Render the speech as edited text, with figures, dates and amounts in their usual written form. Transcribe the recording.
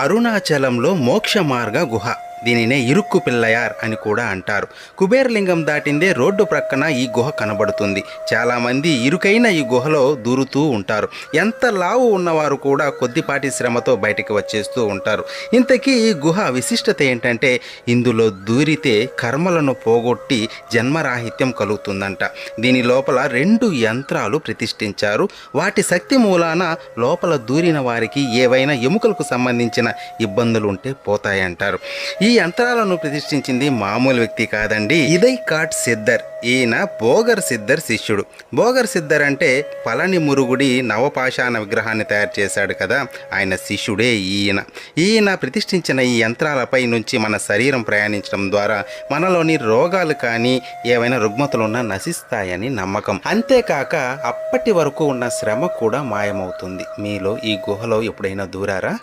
అరుణాచలంలో మోక్ష మార్గ గుహ, దీనినే ఇరుక్కు పిల్లయార్ అని కూడా అంటారు. కుబేరలింగం దాటిందే రోడ్డు ప్రక్కన ఈ గుహ కనబడుతుంది. చాలామంది ఇరుకైన ఈ గుహలో దూరుతూ ఉంటారు. ఎంత లావు ఉన్నవారు కూడా కొద్దిపాటి శ్రమతో బయటికి వచ్చేస్తూ ఉంటారు. ఇంతకీ ఈ గుహ విశిష్టత ఏంటంటే, ఇందులో దూరితే కర్మలను పోగొట్టి జన్మరాహిత్యం కలుగుతుందంట. దీని లోపల 2 యంత్రాలు ప్రతిష్ఠించారు. వాటి శక్తి మూలాన లోపల దూరిన వారికి ఏవైనా ఎముకలకు సంబంధించిన ఇబ్బందులు ఉంటే పోతాయంటారు. ఈ యంత్రాలను ప్రతిష్ఠించింది మామూలు వ్యక్తి కాదండి, ఇదై కాట్ సిద్ధర్. ఈయన భోగర్ సిద్ధర్ శిష్యుడు. భోగర్ సిద్ధర్ అంటే పళని మురుగుడి నవపాషాణ విగ్రహాన్ని తయారు చేశాడు కదా, ఆయన శిష్యుడే ఈయన ప్రతిష్ఠించిన ఈ యంత్రాలపై నుంచి మన శరీరం ప్రయాణించడం ద్వారా మనలోని రోగాలు కానీ ఏవైనా రుగ్మతలున్నా నశిస్తాయని నమ్మకం. అంతేకాక అప్పటి వరకు ఉన్న శ్రమ కూడా మాయమవుతుంది. మీలో ఈ గుహలో ఎప్పుడైనా దూరారా?